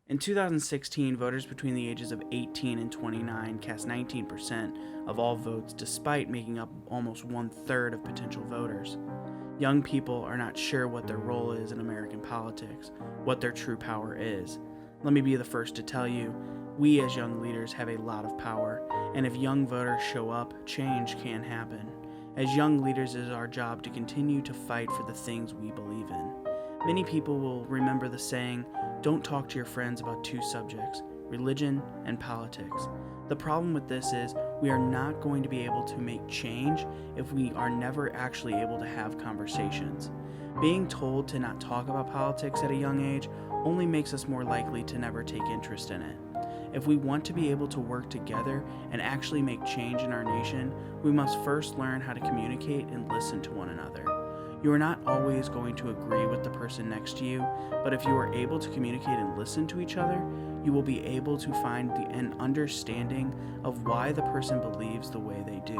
In 2016, voters between the ages of 18 and 29 cast 19% of all votes, despite making up almost one-third of potential voters. Young people are not sure what their role is in American politics, what their true power is. Let me be the first to tell you, we as young leaders have a lot of power, and if young voters show up, change can happen. As young leaders, it is our job to continue to fight for the things we believe in. Many people will remember the saying, don't talk to your friends about two subjects, religion and politics. The problem with this is we are not going to be able to make change if we are never actually able to have conversations. Being told to not talk about politics at a young age only makes us more likely to never take interest in it. If we want to be able to work together and actually make change in our nation, we must first learn how to communicate and listen to one another. You are not always going to agree with the person next to you, but if you are able to communicate and listen to each other, you will be able to find an understanding of why the person believes the way they do.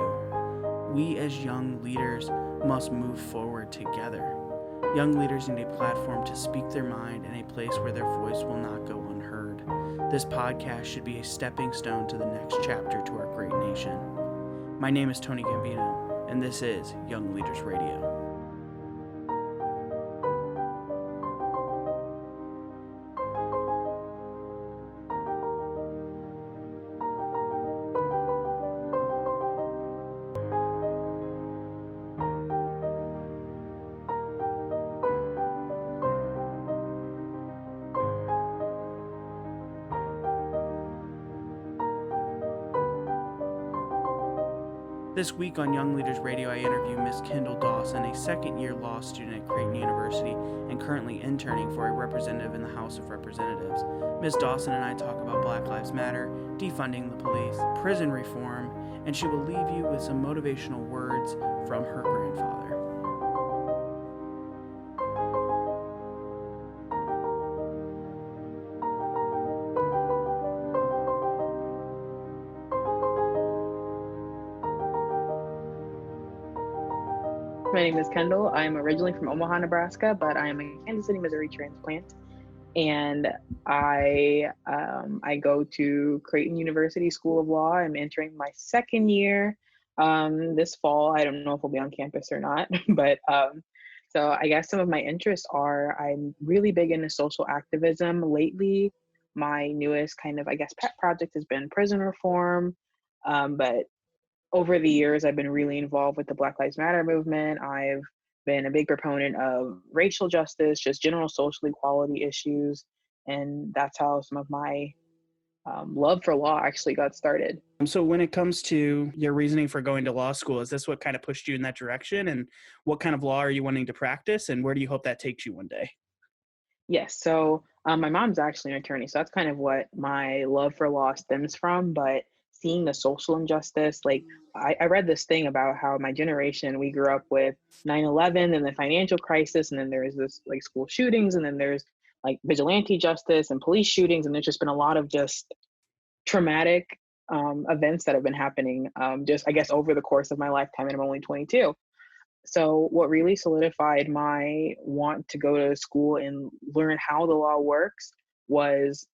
We as young leaders must move forward together. Young leaders need a platform to speak their mind and a place where their voice will not go unheard. This podcast should be a stepping stone to the next chapter to our great nation. My name is Tony Gambino, and this is Young Leaders Radio. This week on Young Leaders Radio, I interview Ms. Kendall Dawson, a second-year law student at Creighton University and currently interning for a representative in the House of Representatives. Ms. Dawson and I talk about Black Lives Matter, defunding the police, prison reform, and she will leave you with some motivational words from her grandfather. My name is Kendall. I'm originally from Omaha, Nebraska, but I am a Kansas City, Missouri transplant. And I go to Creighton University School of Law. I'm entering my second year this fall. I don't know if we'll be on campus or not, but so I guess some of my interests are I'm really big into social activism. Lately, my newest kind of, I guess, pet project has been prison reform. But over the years, I've been really involved with the Black Lives Matter movement. I've been a big proponent of racial justice, just general social equality issues. And that's how some of my love for law actually got started. So when it comes to your reasoning for going to law school, is this what kind of pushed you in that direction? And what kind of law are you wanting to practice? And where do you hope that takes you one day? Yes, so my mom's actually an attorney, so that's kind of what my love for law stems from. But seeing the social injustice, like I read this thing about how my generation, we grew up with 9/11 and the financial crisis, and then there's this like school shootings, and then there's like vigilante justice and police shootings, and there's just been a lot of just traumatic events that have been happening just I guess over the course of my lifetime, and I'm only 22. So what really solidified my want to go to school and learn how the law works was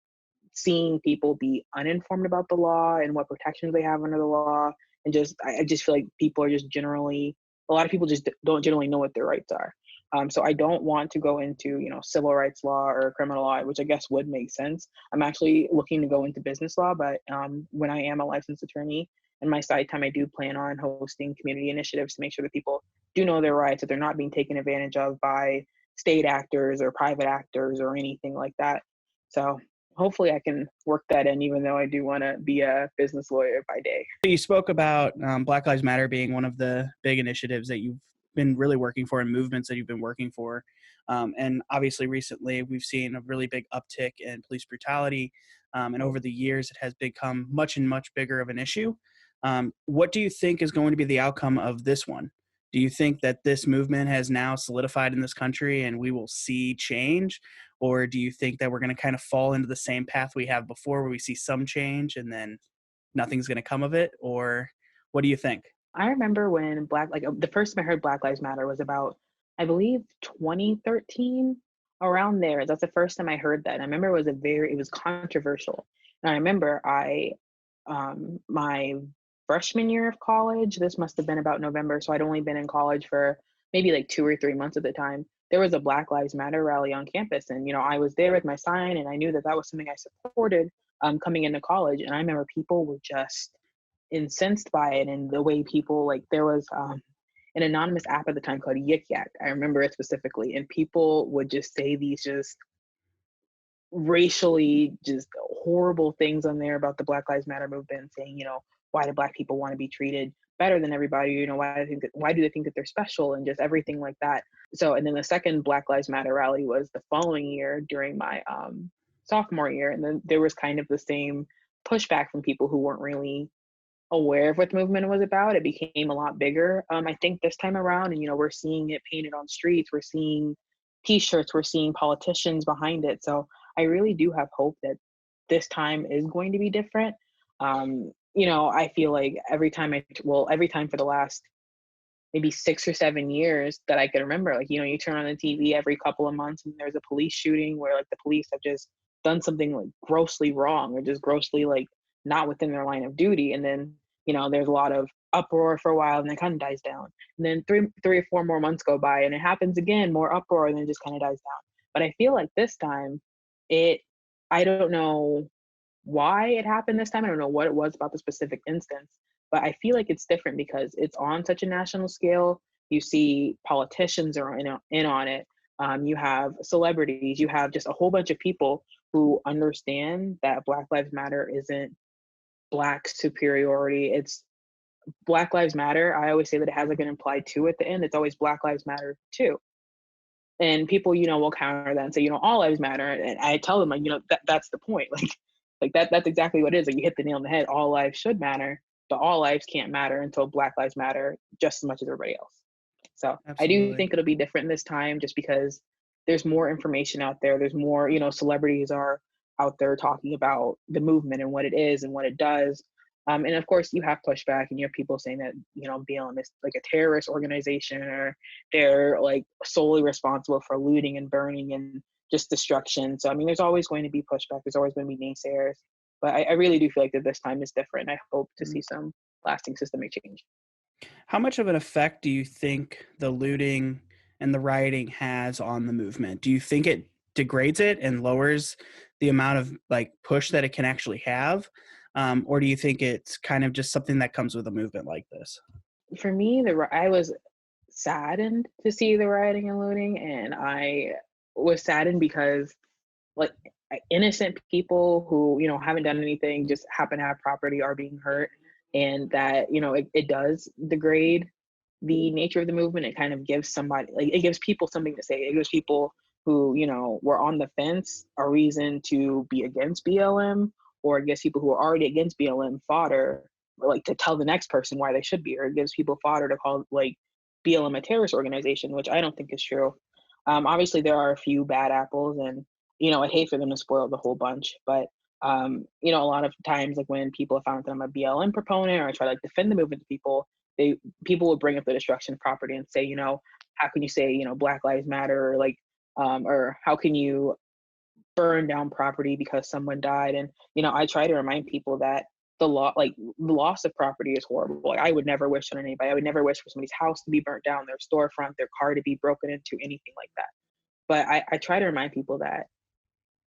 seeing people be uninformed about the law and what protections they have under the law. And just, I just feel like people are just generally, a lot of people just don't generally know what their rights are. So I don't want to go into, civil rights law or criminal law, which I guess would make sense. I'm actually looking to go into business law, but when I am a licensed attorney in my side time, I do plan on hosting community initiatives to make sure that people do know their rights, that they're not being taken advantage of by state actors or private actors or anything like that. So hopefully I can work that in, even though I do want to be a business lawyer by day. You spoke about Black Lives Matter being one of the big initiatives that you've been really working for and movements that you've been working for. And obviously recently we've seen a really big uptick in police brutality. And over the years, it has become much bigger of an issue. What do you think is going to be the outcome of this one? Do you think that this movement has now solidified in this country and we will see change? Or do you think that we're going to kind of fall into the same path we have before where we see some change and then nothing's going to come of it? Or what do you think? I remember when the first time I heard Black Lives Matter was about, I believe, 2013 around there. That's the first time I heard that. And I remember it was controversial. And I remember my freshman year of college, this must have been about November. So I'd only been in college for maybe like 2 or 3 months at the time. There was a Black Lives Matter rally on campus. And, I was there with my sign and I knew that that was something I supported coming into college. And I remember people were just incensed by it and the way people, like, there was an anonymous app at the time called Yik Yak. I remember it specifically. And people would just say these just racially just horrible things on there about the Black Lives Matter movement, saying, why do Black people want to be treated better than everybody? Why do they think that they're special, and just everything like that. So, and then the second Black Lives Matter rally was the following year during my sophomore year, and then there was kind of the same pushback from people who weren't really aware of what the movement was about. It became a lot bigger, I think, this time around, and we're seeing it painted on streets, we're seeing T-shirts, we're seeing politicians behind it. So I really do have hope that this time is going to be different. I feel like every time for the last maybe 6 or 7 years that I can remember, like, you turn on the TV every couple of months and there's a police shooting where, like, the police have just done something like grossly wrong or just grossly, like, not within their line of duty. And then, there's a lot of uproar for a while and then it kind of dies down. And then three or four more months go by and it happens again, more uproar, and then it just kind of dies down. But I feel like this time I don't know why it happened this time. I don't know what it was about the specific instance, but I feel like it's different because it's on such a national scale. You see politicians are in on it. You have celebrities, you have just a whole bunch of people who understand that Black Lives Matter isn't Black superiority. It's Black Lives Matter. I always say that it has like an implied two at the end. It's always Black Lives Matter too. And people, will counter that and say, all lives matter. And I tell them, like, that's the point. Like that's exactly what it is. Like, you hit the nail on the head. All lives should matter, but all lives can't matter until Black lives matter just as much as everybody else. So I do Absolutely. think it'll be different this time just because there's more information out there. There's more, celebrities are out there talking about the movement and what it is and what it does. And of course, you have pushback and you have people saying that, BLM is like a terrorist organization or they're like solely responsible for looting and burning and just destruction. So, I mean, there's always going to be pushback. There's always going to be naysayers. But I really do feel like that this time is different. I hope to see some lasting systemic change. How much of an effect do you think the looting and the rioting has on the movement? Do you think it degrades it and lowers the amount of like push that it can actually have? Or do you think it's kind of just something that comes with a movement like this? For me, I was saddened to see the rioting and looting, and I was saddened because, like, innocent people who haven't done anything, just happen to have property, are being hurt, and that it does degrade the nature of the movement. It kind of gives somebody, like, it gives people something to say. It gives people who were on the fence a reason to be against BLM, or it gives people who are already against BLM fodder, like, to tell the next person why they should be, or it gives people fodder to call, like, BLM a terrorist organization, which I don't think is true. Obviously, there are a few bad apples, and I'd hate for them to spoil the whole bunch. But a lot of times, like, when people have found that I'm a BLM proponent or I try to, like, defend the movement to people, people will bring up the destruction of property and say, how can you say Black Lives Matter, or like, or how can you burn down property because someone died? And I try to remind people that the loss of property is horrible. Like, I would never wish on anybody. I would never wish for somebody's house to be burnt down, their storefront, their car to be broken into, anything like that. But I try to remind people that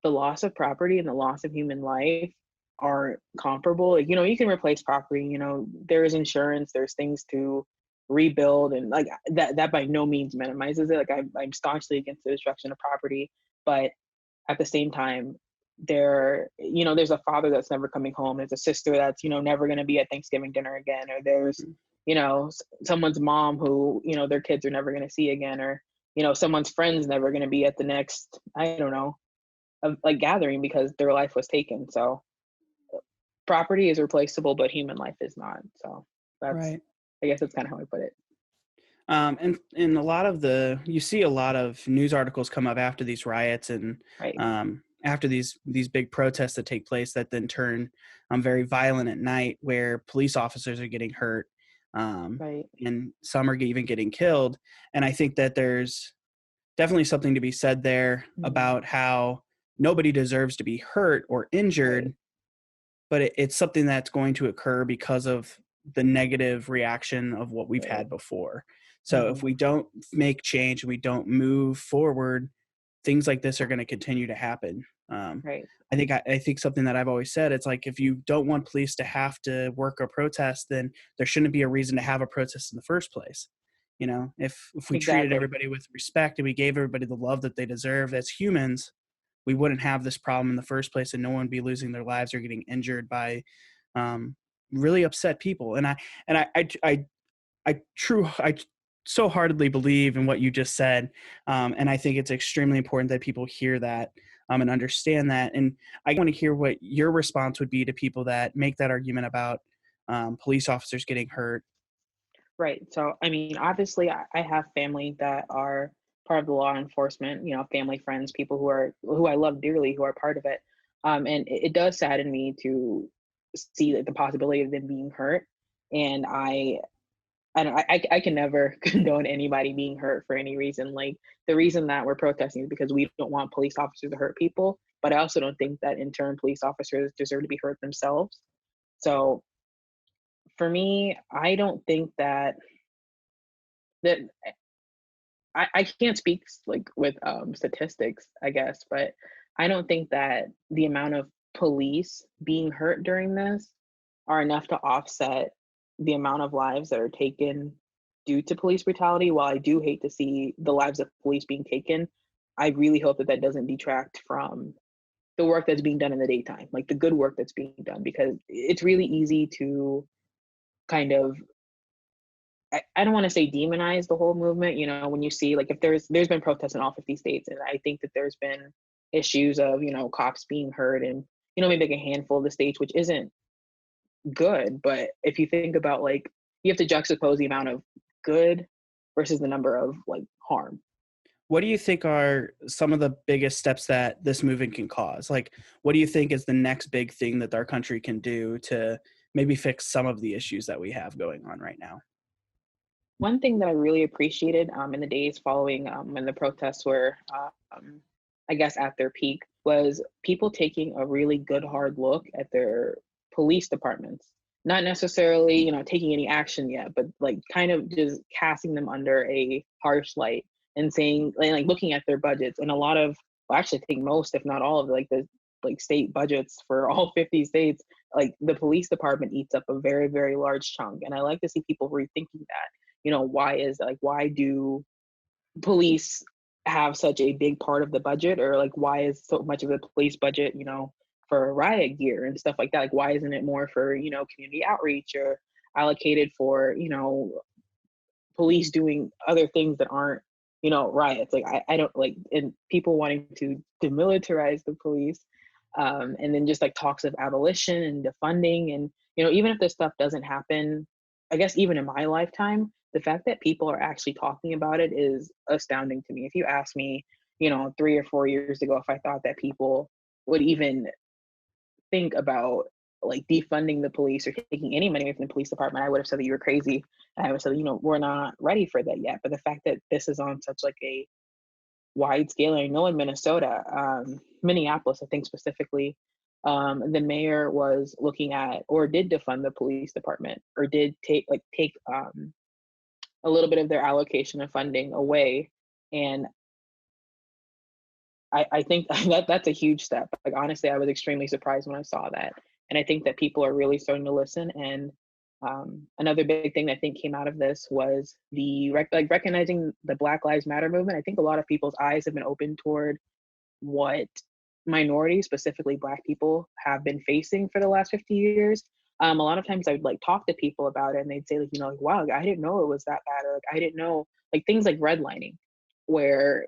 the loss of property and the loss of human life are comparable. Like, you can replace property, there is insurance, there's things to rebuild, and like that by no means minimizes it. Like, I'm staunchly against the destruction of property, but at the same time, there's a father that's never coming home, there's a sister that's never going to be at Thanksgiving dinner again, or there's someone's mom who their kids are never going to see again, or someone's friends never going to be at the next, I don't know, like, gathering because their life was taken. So property is replaceable, but human life is not. So that's, Right. I guess that's kind of how I put it. And a lot of you see a lot of news articles come up after these riots and Right. after these big protests that take place that then turn very violent at night, where police officers are getting hurt, Right. and some are even getting killed. And I think that there's definitely something to be said there Mhm. about how nobody deserves to be hurt or Right. injured, but it's something that's going to occur because of the negative reaction of what we've Right. had before. So if Mhm. we don't make change and we don't move forward, things like this are going to continue to happen. Um, Right. I think something that I've always said, it's like if you don't want police to have to work a protest, then there shouldn't be a reason to have a protest in the first place. You know, if we treated Exactly. everybody with respect and we gave everybody the love that they deserve as humans, we wouldn't have this problem in the first place, and no one would be losing their lives or getting injured by um, really upset people. And I so heartedly believe in what you just said, and I think it's extremely important that people hear that and understand that. And I want to hear what your response would be to people that make that argument about police officers getting hurt. Right. So, I mean, obviously, I have family that are part of the law enforcement. Family, friends, people who I love dearly, who are part of it. And it does sadden me to see like the possibility of them being hurt. And I don't, I can never condone anybody being hurt for any reason. Like the reason that we're protesting is because we don't want police officers to hurt people. But I also don't think that in turn police officers deserve to be hurt themselves. So for me, I don't think that I can't speak like with statistics, I guess, but I don't think that the amount of police being hurt during this are enough to offset the amount of lives that are taken due to police brutality. While I do hate to see the lives of police being taken, I really hope that that doesn't detract from the work that's being done in the daytime, like the good work that's being done, because it's really easy to kind of I don't want to say demonize the whole movement. When you see like if there's been protests in all 50 states, and I think that there's been issues of cops being hurt, and maybe like a handful of the states, which isn't good. But if you think about like you have to juxtapose the amount of good versus the number of like harm. What do you think are some of the biggest steps that this movement can cause? Like, what do you think is the next big thing that our country can do to maybe fix some of the issues that we have going on right now? One thing that I really appreciated in the days following when the protests were, I guess, at their peak, was people taking a really good hard look at their police departments. Not necessarily, taking any action yet, but like kind of just casting them under a harsh light and saying, like looking at their budgets. And a lot of, well, actually, I think most, if not all of like the like state budgets for all 50 states, like the police department eats up a very, very large chunk. And I like to see people rethinking that. Why do police have such a big part of the budget, or like why is so much of the police budget for riot gear and stuff like that? Like why isn't it more for community outreach, or allocated for police doing other things that aren't riots? Like I don't like, and people wanting to demilitarize the police, and then just like talks of abolition and defunding. And even if this stuff doesn't happen, I guess even in my lifetime, the fact that people are actually talking about it is astounding to me. If you asked me 3 or 4 years ago if I thought that people would even think about like defunding the police or taking any money away from the police department, I would have said that you were crazy. And I would have said, we're not ready for that yet. But the fact that this is on such like a wide scale, I know in Minnesota, Minneapolis, I think specifically, the mayor was looking at or did defund the police department, or did take a little bit of their allocation of funding away. And I think that's a huge step. Like honestly, I was extremely surprised when I saw that, and I think that people are really starting to listen. And another big thing that I think came out of this was recognizing the Black Lives Matter movement. I think a lot of people's eyes have been opened toward what minorities, specifically Black people, have been facing for the last 50 years. A lot of times I would like talk to people about it, and they'd say like, like, wow, I didn't know it was that bad, or like I didn't know like things like redlining, where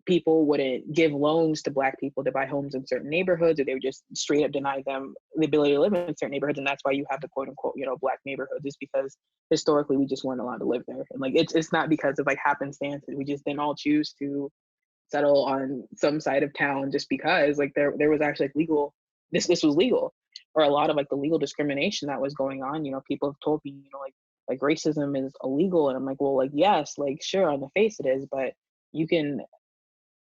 people wouldn't give loans to Black people to buy homes in certain neighborhoods, or they would just straight up deny them the ability to live in certain neighborhoods. And that's why you have the quote unquote Black neighborhoods, is because historically we just weren't allowed to live there. And like it's not because of like happenstance, we just didn't all choose to settle on some side of town just because like there was actually like legal, this was legal. Or a lot of like the legal discrimination that was going on. People have told me like racism is illegal, and I'm like, well, like yes, like sure, on the face it is, but you can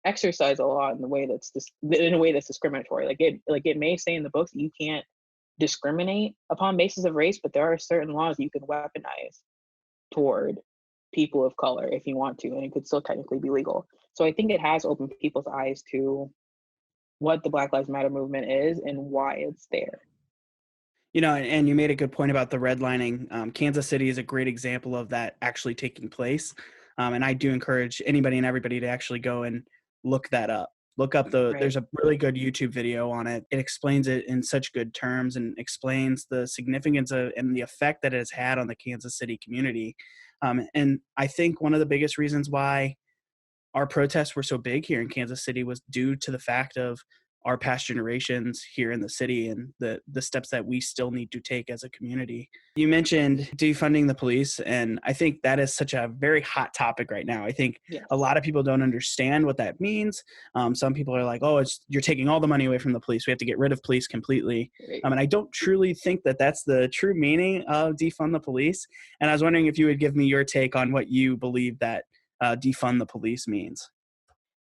exercise a lot in the way that's in a way that's discriminatory. Like it may say in the books that you can't discriminate upon basis of race, but there are certain laws you can weaponize toward people of color if you want to, and it could still technically be legal. So I think it has opened people's eyes to what the Black Lives Matter movement is and why it's there. You know, and you made a good point about the redlining. Kansas City is a great example of that actually taking place. And I do encourage anybody and everybody to actually go and look that up. Look up Right. there's a really good YouTube video on it. It explains it in such good terms and explains the significance of and the effect that it has had on the Kansas City community. And I think one of the biggest reasons why our protests were so big here in Kansas City was due to the fact of our past generations here in the city and the steps that we still need to take as a community. You mentioned defunding the police, and I think that is such a very hot topic right now. I think a Yes. lot of people don't understand what that means. Some people are like, "Oh, you're taking all the money away from the police. We have to get rid of police completely." Right. And I don't truly think that that's the true meaning of defund the police. And I was wondering if you would give me your take on what you believe that defund the police means.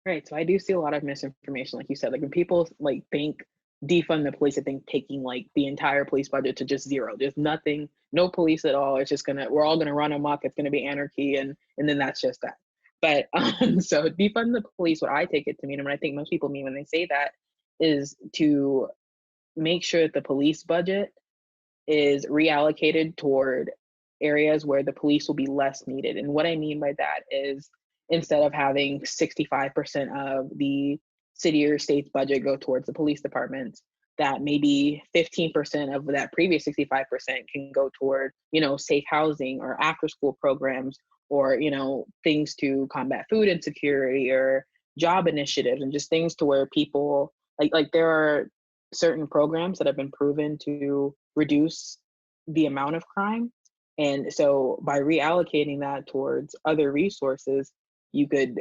Right. So I do see a lot of misinformation, like you said. Like when people like think defund the police, I think taking like the entire police budget to just zero. There's nothing, no police at all. It's just we're all gonna run amok. It's gonna be anarchy, and then that's just that. But so defund the police, what I take it to mean, and what I think most people mean when they say that, is to make sure that the police budget is reallocated toward areas where the police will be less needed. And what I mean by that is instead of having 65% of the city or state's budget go towards the police departments, that maybe 15% of that previous 65% can go toward, safe housing or after school programs or, things to combat food insecurity or job initiatives and just things to where people like there are certain programs that have been proven to reduce the amount of crime. And so by reallocating that towards other resources, you could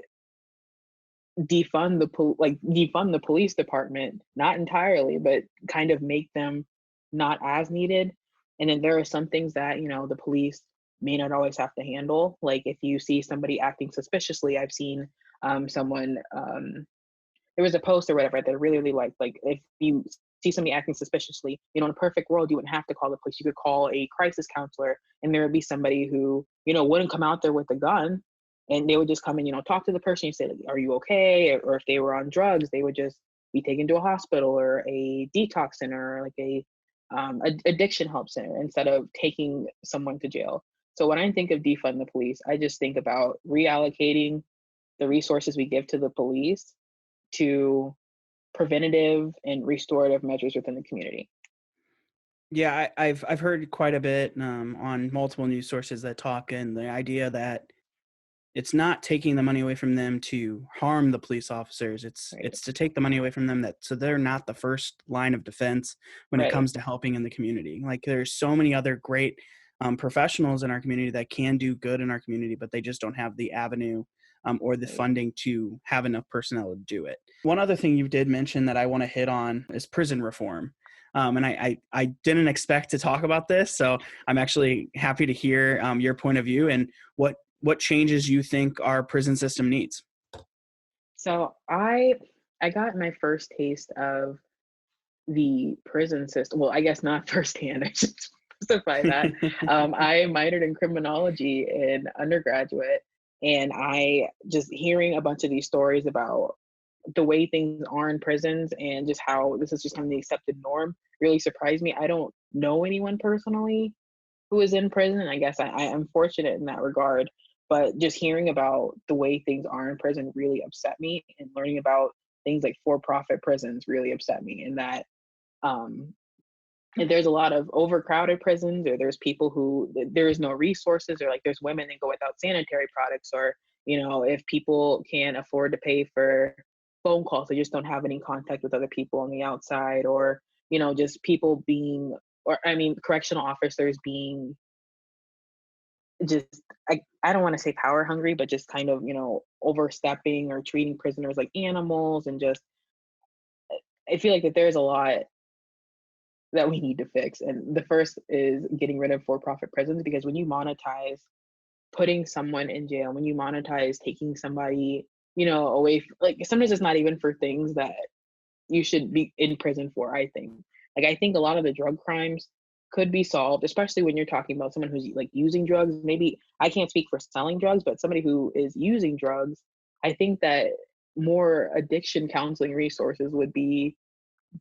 defund the police department, not entirely, but kind of make them not as needed. And then there are some things that, the police may not always have to handle. Like if you see somebody acting suspiciously, I've seen someone there was a post or whatever that I really, really liked. Like if you see somebody acting suspiciously, in a perfect world, you wouldn't have to call the police. You could call a crisis counselor and there would be somebody who, wouldn't come out there with a gun and they would just come and, talk to the person and say, like, are you okay? Or if they were on drugs, they would just be taken to a hospital or a detox center or like addiction help center instead of taking someone to jail. So when I think of defund the police, I just think about reallocating the resources we give to the police to preventative and restorative measures within the community. Yeah, I've heard quite a bit on multiple news sources that talk and the idea that it's not taking the money away from them to harm the police officers. Right. It's to take the money away from them that so they're not the first line of defense when it Right. comes to helping in the community. Like there's so many other great professionals in our community that can do good in our community, but they just don't have the avenue or the Right. funding to have enough personnel to do it. One other thing you did mention that I want to hit on is prison reform. And I didn't expect to talk about this, so I'm actually happy to hear your point of view and what changes you think our prison system needs. So I got my first taste of the prison system. Well, I guess not firsthand. I should specify that. I minored in criminology in undergraduate, and I just hearing a bunch of these stories about the way things are in prisons and just how this is just kind of the accepted norm really surprised me. I don't know anyone personally who is in prison. I guess I am fortunate in that regard. But just hearing about the way things are in prison really upset me, and learning about things like for-profit prisons really upset me. And that um, and there's a lot of overcrowded prisons, or there's people who there is no resources, or like there's women that go without sanitary products, or if people can't afford to pay for phone calls, they just don't have any contact with other people on the outside, or just people being, or I mean, correctional officers being just I don't want to say power hungry, but just kind of overstepping or treating prisoners like animals, and just I feel like that there's a lot that we need to fix. And the first is getting rid of for-profit prisons, because when you monetize putting someone in jail, when you monetize taking somebody, away like sometimes it's not even for things that you should be in prison for, I think. Like I think a lot of the drug crimes could be solved, especially when you're talking about someone who's like using drugs. Maybe I can't speak for selling drugs, but somebody who is using drugs, I think that more addiction counseling resources would be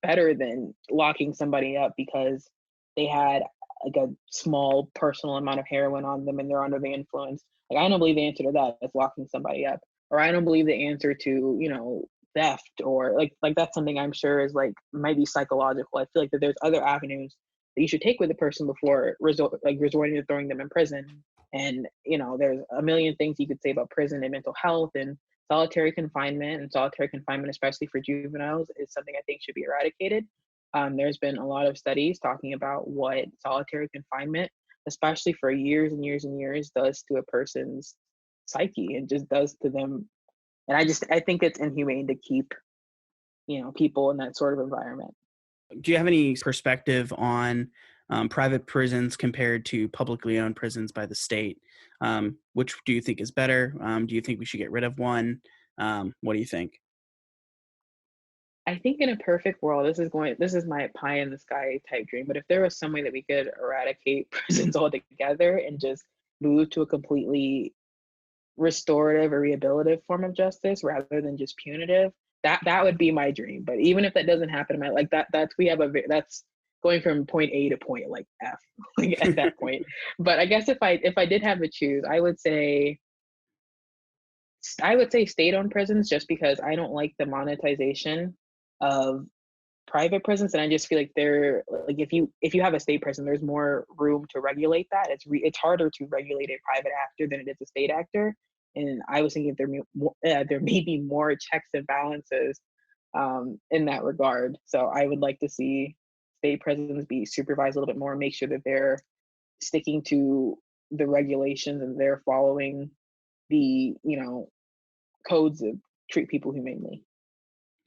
better than locking somebody up because they had like a small personal amount of heroin on them and they're under the influence. Like I don't believe the answer to that is locking somebody up. Or I don't believe the answer to, theft or like that's something I'm sure is like might be psychological. I feel like that there's other avenues that you should take with a person before resorting to throwing them in prison. And there's a million things you could say about prison and mental health and solitary confinement, especially for juveniles, is something I think should be eradicated. There's been a lot of studies talking about what solitary confinement, especially for years and years and years, does to a person's psyche and just does to them. And I think it's inhumane to keep, people in that sort of environment. Do you have any perspective on private prisons compared to publicly owned prisons by the state? Which do you think is better? Do you think we should get rid of one? What do you think? I think in a perfect world, this is my pie in the sky type dream, but if there was some way that we could eradicate prisons altogether and just move to a completely restorative or rehabilitative form of justice rather than just punitive, that would be my dream. But even if that doesn't happen in my like that's going from point A to point like F like at that point. But I guess if I did have to choose, I would say state-owned prisons just because I don't like the monetization of private prisons, and I just feel like they're like if you have a state prison, there's more room to regulate that. It's harder to regulate a private actor than it is a state actor, and I was thinking there may be more checks and balances in that regard. So I would like to see state prisons be supervised a little bit more, make sure that they're sticking to the regulations and they're following the codes that treat people humanely.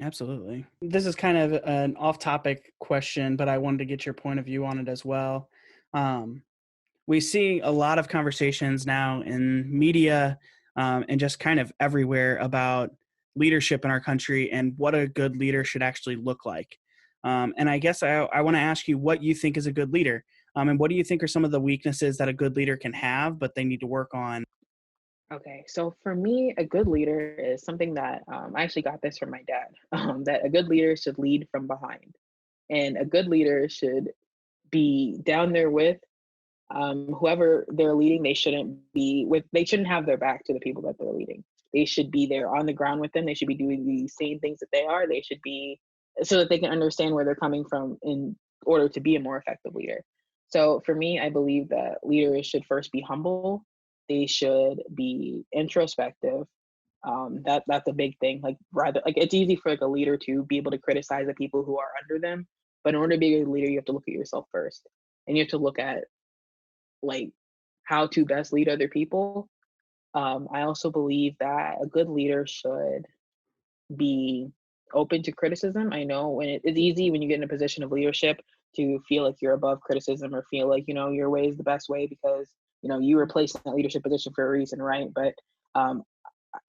Absolutely. This is kind of an off-topic question, but I wanted to get your point of view on it as well. Um, we see a lot of conversations now in media and just kind of everywhere about leadership in our country and what a good leader should actually look like. And I guess I want to ask you what you think is a good leader, and what do you think are some of the weaknesses that a good leader can have, but they need to work on? Okay, so for me, a good leader is something that I actually got this from my dad. That a good leader should lead from behind, and a good leader should be down there with whoever they're leading. They shouldn't have their back to the people that they're leading. They should be there on the ground with them. They should be doing the same things that they are. They should be so that they can understand where they're coming from in order to be a more effective leader. So for me, I believe that leaders should first be humble. They should be introspective. That's a big thing. Like rather, like it's easy for like a leader to be able to criticize the people who are under them, but in order to be a good leader, you have to look at yourself first, and you have to look at like how to best lead other people. I also believe that a good leader should be open to criticism. I know it's easy when you get in a position of leadership to feel like you're above criticism or feel like your way is the best way because you were placed in that leadership position for a reason, right? But um,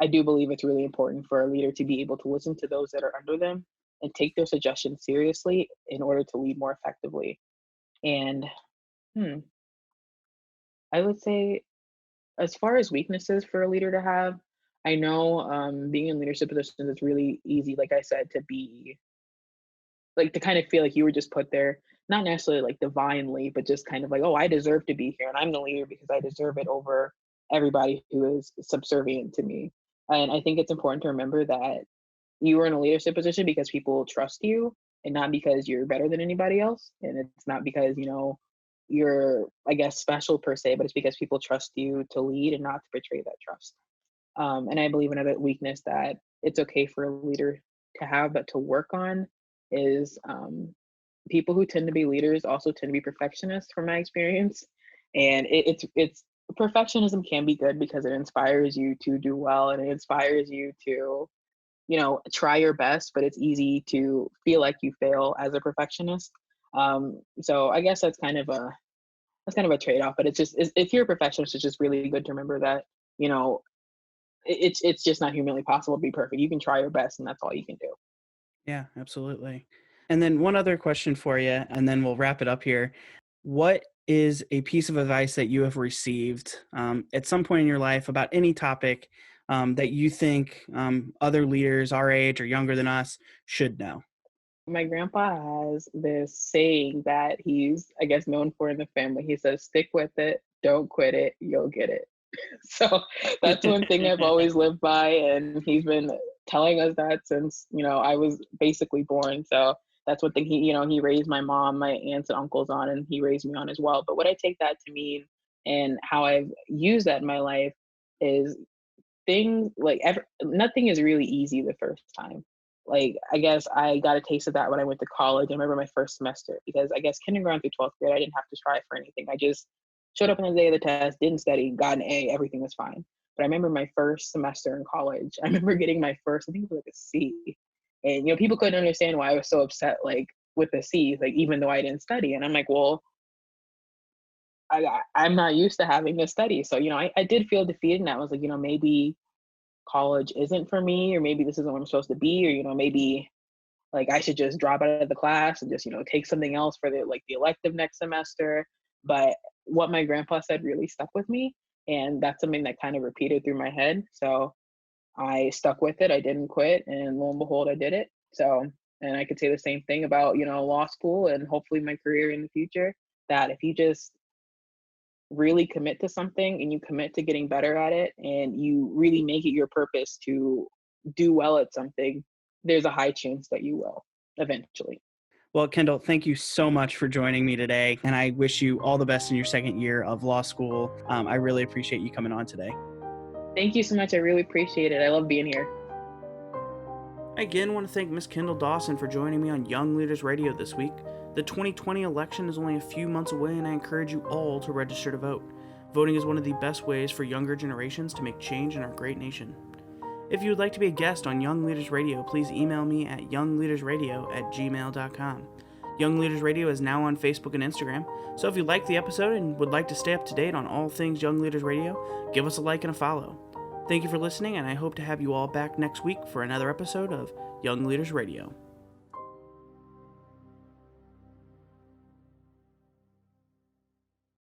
I do believe it's really important for a leader to be able to listen to those that are under them and take their suggestions seriously in order to lead more effectively. And hmm, I would say as far as weaknesses for a leader to have, I know being in leadership positions is really easy, like I said, to be like to kind of feel like you were just put there, not necessarily like divinely, but just kind of like, oh, I deserve to be here and I'm the leader because I deserve it over everybody who is subservient to me. And I think it's important to remember that you are in a leadership position because people trust you and not because you're better than anybody else. And it's not because, you're, I guess, special per se, but it's because people trust you to lead and not to betray that trust. And I believe another weakness that it's okay for a leader to have, but to work on is people who tend to be leaders also tend to be perfectionists from my experience. And it's perfectionism can be good because it inspires you to do well and it inspires you to try your best, but it's easy to feel like you fail as a perfectionist. So I guess that's kind of a trade-off, but it's just if you're a perfectionist, it's just really good to remember that you know it's just not humanly possible to be perfect. You can try your best, and that's all you can do. Yeah, absolutely. And then one other question for you, and then we'll wrap it up here. What is a piece of advice that you have received at some point in your life about any topic that you think other leaders our age or younger than us should know? My grandpa has this saying that he's, I guess, known for in the family. He says, "Stick with it, don't quit it, you'll get it." So that's one thing I've always lived by, and he's been telling us that since, I was basically born. So that's one thing he raised my mom, my aunts and uncles on, and he raised me on as well. But what I take that to mean and how I've used that in my life is things like nothing is really easy the first time. Like, I guess I got a taste of that when I went to college. I remember my first semester because I guess kindergarten through 12th grade, I didn't have to try for anything. I just showed up on the day of the test, didn't study, got an A, everything was fine. But I remember my first semester in college, I remember getting my first, I think it was like a C. And, people couldn't understand why I was so upset, like with the C's, like even though I didn't study. And I'm like, well, I'm not used to having to study. So, I did feel defeated. And I was like, maybe college isn't for me, or maybe this isn't what I'm supposed to be, or maybe like I should just drop out of the class and just take something else for the elective next semester. But what my grandpa said really stuck with me, and that's something that kind of repeated through my head. So I stuck with it. I didn't quit, and lo and behold, I did it. So, and I could say the same thing about law school and hopefully my career in the future, that if you just really commit to something and you commit to getting better at it and you really make it your purpose to do well at something, there's a high chance that you will eventually. Well, Kendall, thank you so much for joining me today. And I wish you all the best in your second year of law school. I really appreciate you coming on today. Thank you so much. I really appreciate it. I love being here. I again want to thank Miss Kendall Dawson for joining me on Young Leaders Radio this week. The 2020 election is only a few months away, and I encourage you all to register to vote. Voting is one of the best ways for younger generations to make change in our great nation. If you would like to be a guest on Young Leaders Radio, please email me at youngleadersradio@gmail.com. Young Leaders Radio is now on Facebook and Instagram, so if you liked the episode and would like to stay up to date on all things Young Leaders Radio, give us a like and a follow. Thank you for listening, and I hope to have you all back next week for another episode of Young Leaders Radio.